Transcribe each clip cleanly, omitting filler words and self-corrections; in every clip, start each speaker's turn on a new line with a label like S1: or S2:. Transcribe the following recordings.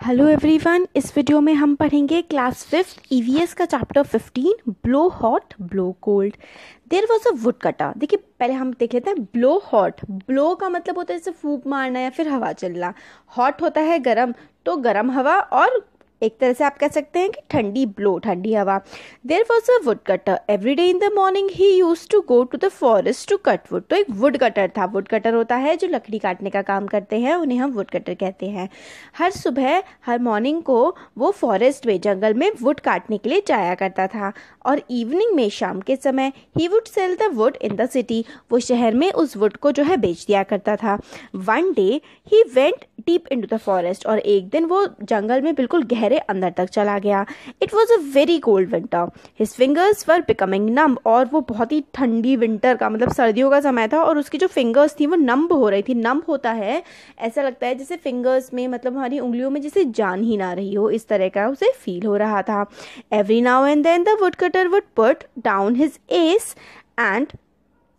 S1: Hello everyone, इस video में हम पढ़ेंगे क्लास फिफ्थ ईवीएस का chapter 15 blow hot blow cold. There was a wood cutter. देखिए पहले हम देख लेते हैं ब्लो हॉट। ब्लो का मतलब होता है जैसे फूंक मारना या फिर हवा चलना। हॉट होता है गरम, तो गरम हवा, और एक तरह से आप कह सकते हैं कि ठंडी ब्लो, ठंडी हवा। There was a wood cutter every day in the morning he use to go to the forest to cut wood. तो एक वुड कटर था। वुड कटर होता है जो लकड़ी काटने का काम करते हैं, उन्हें हम वुड कटर कहते हैं। हर सुबह, हर मॉर्निंग को वो फॉरेस्ट में, जंगल में वुड काटने के लिए जाया करता था, और इवनिंग में, शाम के समय, he would sell the wood in the city. वो शहर में उस वुड को जो है बेच दिया करता था। One day he went deep into the forest. और एक दिन वो जंगल में बिल्कुल गहरे अंदर तक चला गया। It was a very cold winter. His fingers were becoming numb. और वो बहुत ही ठंडी, विंटर का मतलब सर्दियों का समय था, और उसकी जो फिंगर्स थी वो नम्ब हो रही थी। नम्ब होता है, ऐसा लगता है जैसे फिंगर्स में, मतलब हमारी उंगलियों में जैसे जान ही ना रही हो, इस तरह का उसे फील हो रहा था। Every now and then the wood cutter would put down his axe and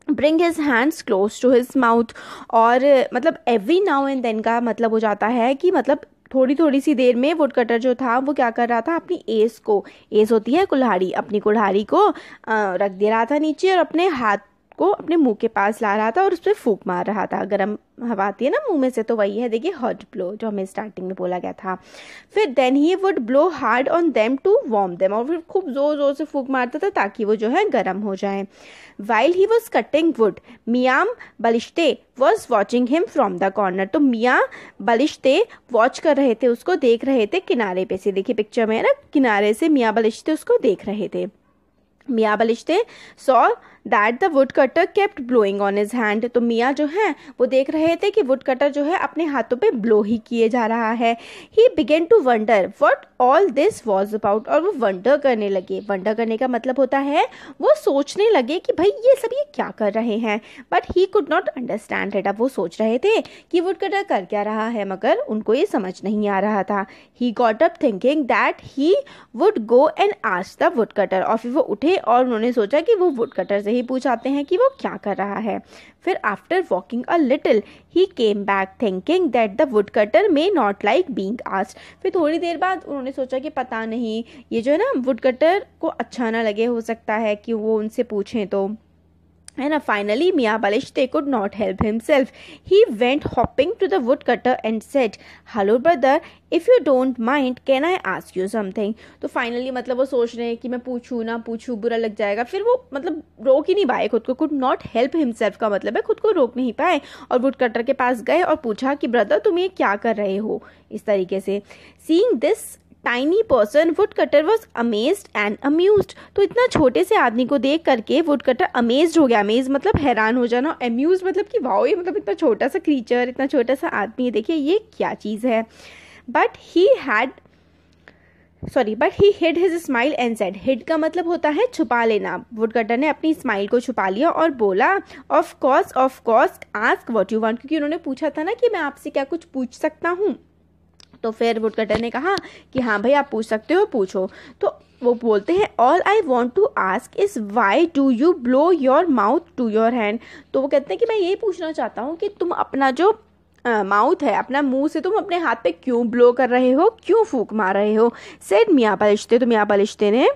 S1: bring his hands close to his mouth. और मतलब एवरी नाउ एंड देन का मतलब हो जाता है कि मतलब थोड़ी थोड़ी सी देर में वुड कटर जो था वो क्या कर रहा था, अपनी एस को, एस होती है कुल्हाड़ी, अपनी कुल्हाड़ी को रख दे रहा था नीचे, और अपने हाथ को अपने मुंह के पास ला रहा था और उस पर फूंक मार रहा था। गर्म हवा आती है ना मुंह में से, तो वही है, देखिए, हॉट ब्लो, जो हमें स्टार्टिंग में बोला गया था। फिर then he would blow hard on them to warm them. और फिर खूब जोर जोर से फूंक मारता था ताकि वो जो है गर्म हो जाए। While he was cutting wood, Miyan Balishte was watching him from the corner. तो मियाँ बलिश्ते वॉच कर रहे थे, उसको देख रहे थे किनारे पे से। देखिए पिक्चर में है ना, किनारे से मियाँ बलिश्ते उसको देख रहे थे। Miyan Balishte saw that the wood cutter kept blowing on his hand. तो मियाँ जो है वो देख रहे थे कि वुड कटर जो है अपने हाथों पे ब्लो ही किए जा रहा है। He began to wonder what all this was about. और वो वंडर करने लगे। वंडर करने का मतलब होता है वो सोचने लगे कि भाई ये सब ये क्या कर रहे हैं। But he could not understand it. अब वो सोच रहे थे कि वुड कटर कर क्या रहा है, मगर उनको ये समझ नहीं आ रहा था। He got up thinking that he would go and ask the wood cutter. और फिर वो उठे और उन्होंने सोचा कि वो वुड कटर से ही पूछाते हैं कि वो क्या कर रहा है। फिर after walking a little he came back thinking that the wood cutter may not like being asked. फिर थोड़ी देर बाद उन्होंने सोचा कि पता नहीं, ये जो है ना वुड कटर को अच्छा ना लगे, हो सकता है कि वो उनसे पूछें तो, है ना। फाइनली मियाँ बलिश्ते could not help himself. He went hopping to the woodcutter and said, "Hello brother, if you don't mind, can I ask you something?" तो फाइनली मतलब वो सोच रहे हैं कि मैं पूछूं ना पूछूं, बुरा लग जाएगा। फिर वो मतलब रोक ही नहीं पाए खुद को। could not help himself का मतलब है खुद को रोक नहीं पाए, और वुडकटर के पास गए और पूछा कि ब्रदर तुम ये क्या कर रहे हो, इस तरीके से। Seeing this tiny person woodcutter was amazed and amused. तो इतना छोटे से आदमी को देख करके वुडकटर अमेज्ड हो गया। अमेज मतलब हैरान हो जाना, अम्यूज मतलब कि वाओ, ये मतलब इतना छोटा सा क्रीचर, इतना छोटा सा आदमी, देखिए ये क्या चीज़ है। But he hid his smile and said. Hid का मतलब होता है छुपा लेना। वुडकटर ने अपनी स्माइल को छुपा लिया और बोला, of course ask what you want. क्योंकि उन्होंने पूछा था ना कि मैं आपसे क्या कुछ पूछ सकता हूँ। तो फिर वुडकटर ने कहा कि हाँ भाई आप पूछ सकते हो, पूछो। तो वो बोलते हैं, all I want to ask is why do you blow your mouth to your hand. तो वो कहते हैं कि मैं ये पूछना चाहता हूँ कि तुम अपना जो माउथ है, अपना मुंह से तुम अपने हाथ पे क्यों ब्लो कर रहे हो, क्यों फूंक मार रहे हो। सेड मियाँ बलिश्ते। तो मियाँ बलिश्ते ने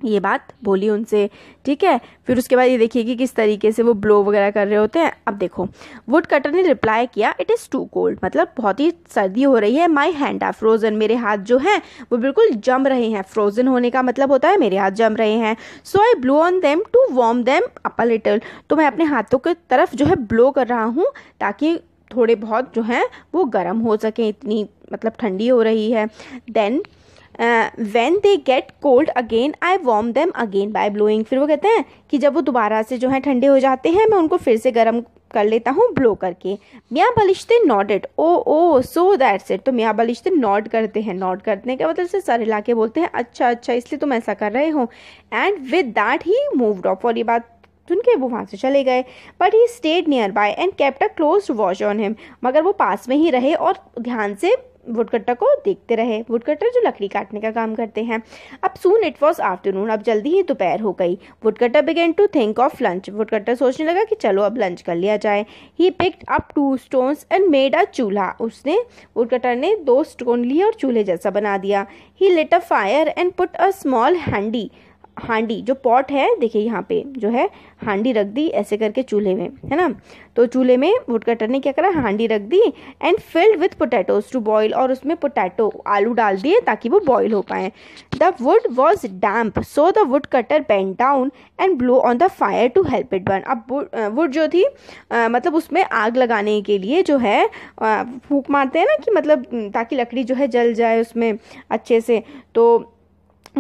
S1: ये बात बोली उनसे, ठीक है। फिर उसके बाद ये देखिए कि किस तरीके से वो ब्लो वगैरह कर रहे होते हैं। अब देखो वुड कटर ने रिप्लाई किया, इट इज़ टू कोल्ड। मतलब बहुत ही सर्दी हो रही है। My hand are frozen. मेरे हाथ जो हैं वो बिल्कुल जम रहे हैं। फ्रोजन होने का मतलब होता है मेरे हाथ जम रहे हैं। So I blow on them to warm them up a little. तो मैं अपने हाथों की तरफ जो है ब्लो कर रहा हूँ ताकि थोड़े बहुत जो हैं वो गर्म हो सकें, इतनी मतलब ठंडी हो रही है। Then when they get cold again I warm them again by blowing। फिर वो कहते हैं कि जब वो दोबारा से जो है ठंडे हो जाते हैं, मैं उनको फिर से गर्म कर लेता हूँ ब्लो करके। Miyan Balishte nodded, oh so that's it. तो मियाँ बलिश्ते नॉड करते हैं। नॉड करने का मतलब से सर हिला के बोलते हैं, अच्छा अच्छा इसलिए तुम ऐसा कर रहे हो। And with that he moved of. और ये बात सुन के वो वहाँ से चले गए। But he stayed near by and kept a close watch on him. मगर वो पास में ही रहे और ध्यान से वुडकटर को देखते रहे। वुडकटर जो लकड़ी काटने का काम करते हैं। अब सून इट वॉज आफ्टरनून, अब जल्दी ही दोपहर हो गई। Woodcutter began to think of lunch, woodcutter सोचने लगा कि चलो अब लंच कर लिया जाए। He picked up 2 stones and made a chulha, woodcutter ने 2 स्टोन लिए और चूल्हे जैसा बना दिया। He lit a fire and put a small handi जो पॉट है, देखिए यहाँ पे जो है हांडी रख दी ऐसे करके चूल्हे में, है ना। तो चूल्हे में वुडकटर ने क्या करा, हांडी रख दी and filled with potatoes to boil, और उसमें पोटैटो आलू डाल दिए ताकि वो बॉईल हो पाए। The wood was damp so the woodcutter bent down and blow on the fire to help it burn. अब वुड जो थी मतलब उसमें आग लगाने के लिए जो है फूंक मारते हैं ना, कि मतलब ताकि लकड़ी जो है जल जाए उसमें अच्छे से, तो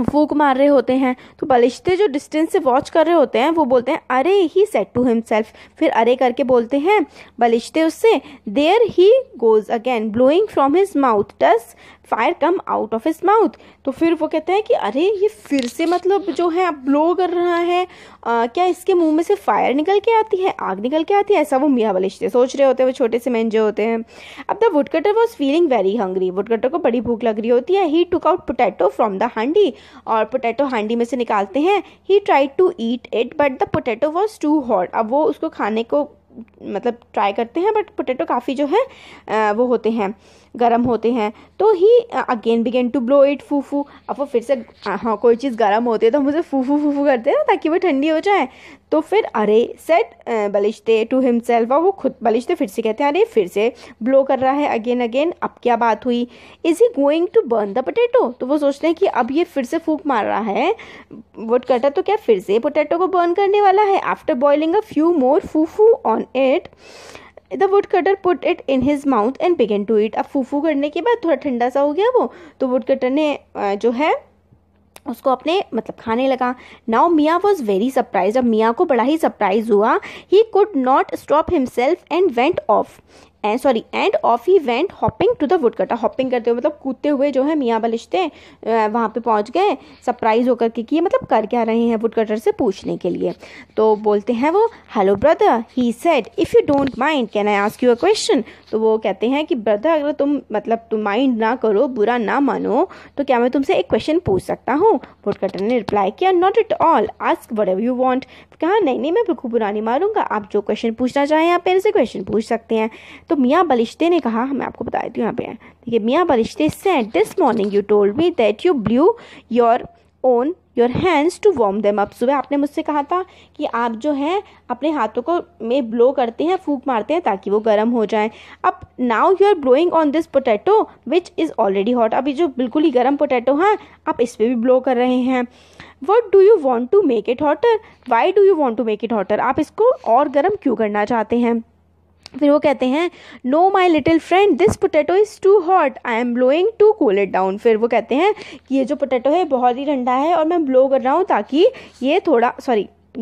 S1: फूक मार रहे होते हैं। तो बलिश्ते जो डिस्टेंस से वॉच कर रहे होते हैं वो बोलते हैं अरे, ही सेड टू हिमसेल्फ, फिर अरे करके बोलते हैं बलिश्ते उससे, there he goes again blowing from his mouth, does fire come out of his mouth. तो फिर वो कहते हैं कि अरे ये फिर से मतलब जो है ब्लो कर रहा है, क्या इसके मुंह में से फायर निकल के आती है, आग निकल के आती है, ऐसा वो मियाँ बलिश्ते सोच रहे होते हैं, वो छोटे से मेंजे होते हैं। अब the woodcutter was feeling very hungry, woodcutter को बड़ी भूख लग रही होती है। He took out potato from the handi, और पोटैटो हांडी में से निकालते हैं। He tried to eat it but the potato was too hot, अब वो उसको खाने को मतलब ट्राई करते हैं, बट पोटैटो काफ़ी जो है वो होते हैं, गरम होते हैं। तो he again began to blow it, फूफू, अब वो फिर से हाँ कोई चीज़ गरम होती है तो मुझे फूफू फूफू करते हैं ना ताकि वो ठंडी हो जाए। तो फिर अरे सेट बलिश्ते टू हिमसेल्फ, वो खुद बलिश्ते फिर से कहते हैं अरे फिर से ब्लो कर रहा है अगेन अगेन, अब क्या बात हुई। Is he going to burn the potato, तो वो सोचते हैं कि अब ये फिर से फूंक मार रहा है वुडकटर, तो क्या फिर से पोटैटो को बर्न करने वाला है। After boiling a few more फूफू on it, the woodcutter put it in his mouth and began to eat. अब फूफू करने के बाद थोड़ा ठंडा सा हो गया वो, तो वुडकटर ने जो है उसको अपने मतलब खाने लगा। नाउ मियाँ वॉज वेरी सरप्राइज, अब मियाँ को बड़ा ही सरप्राइज हुआ। He could not stop himself and went off and off he went hopping to the woodcutter, hopping करते हुए मतलब कूदते हुए जो है मियाँ बलिश्ते वहाँ पे पहुँच गए सरप्राइज होकर के, कि मतलब कर क्या रहे हैं वुडकटर से पूछने के लिए। तो बोलते हैं वो, hello brother, he said if you don't mind can I ask you a question. तो वो कहते हैं कि ब्रदर अगर तुम माइंड ना करो, बुरा ना मानो, तो क्या मैं तुमसे एक क्वेश्चन पूछ सकता हूँ। वुडकटर ने रिप्लाई किया, not at all, ask whatever you want. कहा नहीं मैं बिल्कुल बुरा नहीं मारूंगा, आप जो क्वेश्चन पूछना चाहें आप मेरे से क्वेश्चन पूछ सकते हैं। तो मियाँ बलिश्ते ने कहा, मैं आपको बता देती हूँ यहाँ पे देखिए, Miyan Balishte said this morning you told me that you blew your hands to warm them up. सुबह आपने मुझसे कहा था कि आप जो है अपने हाथों को में ब्लो करते हैं, फूंक मारते हैं ताकि वो गर्म हो जाए। अब now you are blowing on this potato which is already hot, अभी जो बिल्कुल ही गर्म पोटैटो है आप इस पर भी ब्लो कर रहे हैं। What do you want to make it hotter, why do you want to make it hotter, आप इसको और गर्म क्यों करना चाहते हैं। फिर वो कहते हैं, no my little friend this potato is too hot, I am blowing to cool it down. फिर वो कहते हैं कि ये जो पोटैटो है बहुत ही ठंडा है और मैं ब्लो कर रहा हूँ ताकि ये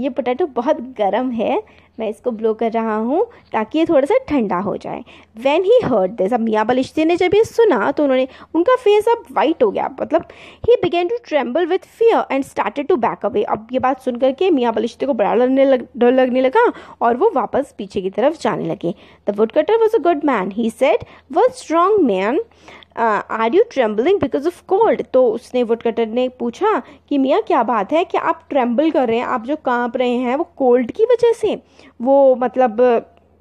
S1: पोटैटो बहुत गर्म है, मैं इसको ब्लो कर रहा हूँ ताकि ये थोड़ा सा ठंडा हो जाए। व्हेन ही हर्ड दिस, अब मियाँ बलिश्ते ने जब ये सुना तो उनका फेस अब वाइट हो गया, मतलब he began to tremble with fear and started to back away. अब ये बात सुन करके मियाँ बलिश्ते को बड़ा डर लगने लगा और वो वापस पीछे की तरफ जाने लगे। The woodcutter was a good man, he said, one strong man, are you trembling because of cold. तो उसने वुडकटर ने पूछा कि मियाँ क्या बात है, कि आप ट्रेम्बल कर रहे हैं, आप जो काँप रहे हैं वो कोल्ड की वजह से, वो मतलब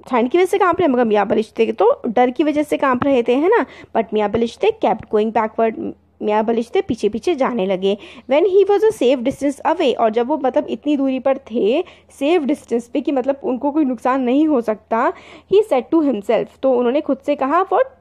S1: ठंड की वजह से काँप रहे हैं। मगर मियाँ बलिश्ते तो डर की वजह से काँप रहे थे, है ना। बट मियाँ बलिश्ते केप्ट गोइंग बैकवर्ड, मियाँ बलिश्ते पीछे पीछे जाने लगे। When he was a safe distance away, और जब वो मतलब इतनी दूरी पर थे सेफ डिस्टेंस पे कि मतलब उनको कोई नुकसान नहीं हो सकता, ही सेड टू हिमसेल्फ, तो उन्होंने खुद से कहा, what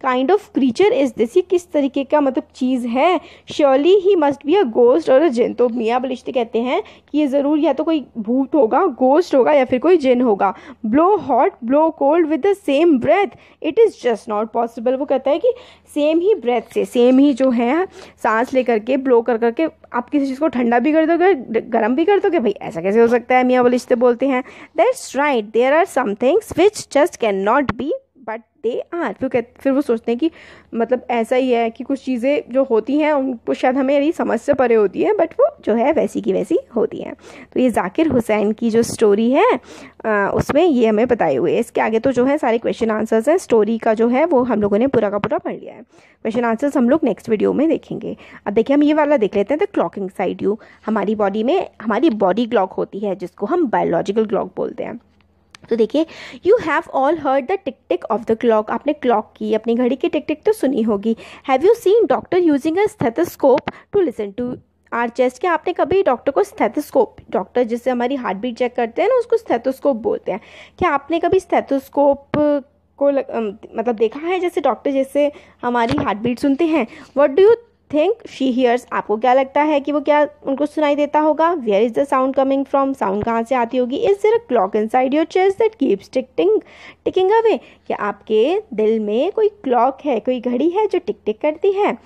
S1: kind of creature is this, ये किस तरीके का मतलब चीज़ है। Surely he must be a ghost और अ जिन। तो मियाँ बलिश्ते कहते हैं कि ये ज़रूर या तो कोई भूत होगा, गोस्ट होगा, या फिर कोई जिन होगा। Blow hot blow cold with the same breath, it is just not possible. वो कहता है कि सेम ही ब्रेथ से, सेम ही जो है सांस लेकर के ब्लो कर करके आप किसी चीज़ को ठंडा भी कर दोगे, गर्म भी कर दोगे, भाई ऐसा कैसे हो सकता है। मियाँ बलिश्ते बोलते हैं, that's right, there are some things which just can not be but they are. फिर वो सोचते हैं कि मतलब ऐसा ही है कि कुछ चीज़ें जो होती हैं उनको शायद हमें समझ से परे होती है, बट वो जो है वैसी की वैसी होती हैं। तो ये जाकिर हुसैन की जो स्टोरी है उसमें ये हमें बताए हुए है। इसके आगे तो जो है सारे क्वेश्चन आंसर्स हैं, स्टोरी का जो है वो हम लोगों ने पूरा का पूरा पढ़ लिया है। क्वेश्चन आंसर्स हम लोग नेक्स्ट वीडियो में देखेंगे। अब देखिए हम ये वाला देख लेते हैं, द क्लॉक इनसाइड यू। हमारी बॉडी में हमारी बॉडी क्लॉक होती है जिसको हम बायोलॉजिकल क्लॉक बोलते हैं। तो देखिए, you have all heard the tick tick of the clock. आपने क्लॉक की, अपनी घड़ी की टिक टिक तो सुनी होगी। Have you seen doctor using a stethoscope to listen to our chest. क्या आपने कभी डॉक्टर को स्टेथोस्कोप, डॉक्टर जिससे हमारी हार्ट बीट चेक करते हैं ना उसको स्टेथोस्कोप बोलते हैं, क्या आपने कभी स्टेथोस्कोप को मतलब देखा है जैसे डॉक्टर जैसे हमारी हार्ट बीट सुनते हैं? What do you think she hears. आपको क्या लगता है कि वो क्या उनको सुनाई देता होगा? Where is the sound coming from. Sound कहाँ से आती होगी? Is there a clock inside your chest that keeps ticking away. क्या आपके दिल में कोई क्लॉक है, कोई घड़ी है जो टिक टिक करती है?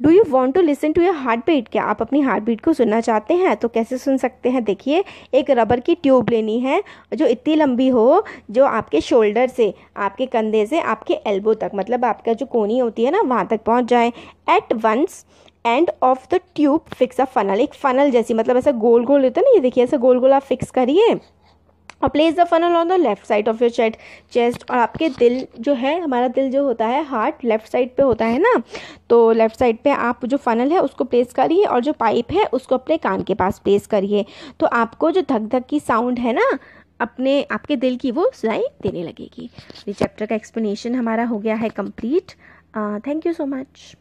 S1: Do you want to listen to your heart beat. क्या आप अपनी हार्ट बीट को सुनना चाहते हैं? तो कैसे सुन सकते हैं? देखिए, एक रबर की ट्यूब लेनी है जो इतनी लंबी हो जो आपके शोल्डर से, आपके कंधे से आपके एल्बो तक, मतलब आपका जो कोनी होती है ना वहाँ तक पहुँच जाए। At once end of the tube fix a funnel. एक फनल जैसी, मतलब ऐसा गोल गोल होता है ना, ये देखिए ऐसा गोल गोल आप फिक्स करिए और place the funnel on the left side of your chest. और आपके दिल जो है, हमारा दिल जो होता है, हार्ट लेफ्ट साइड पे होता है ना, तो लेफ्ट साइड पे आप जो फनल है उसको प्लेस करिए और जो पाइप है उसको अपने कान के पास प्लेस करिए। तो आपको जो धक धक की साउंड है ना आपके दिल की, वो सुनाई देने लगेगी। ये चैप्टर का एक्सप्लेनेशन हमारा हो गया है complete. Thank you so much.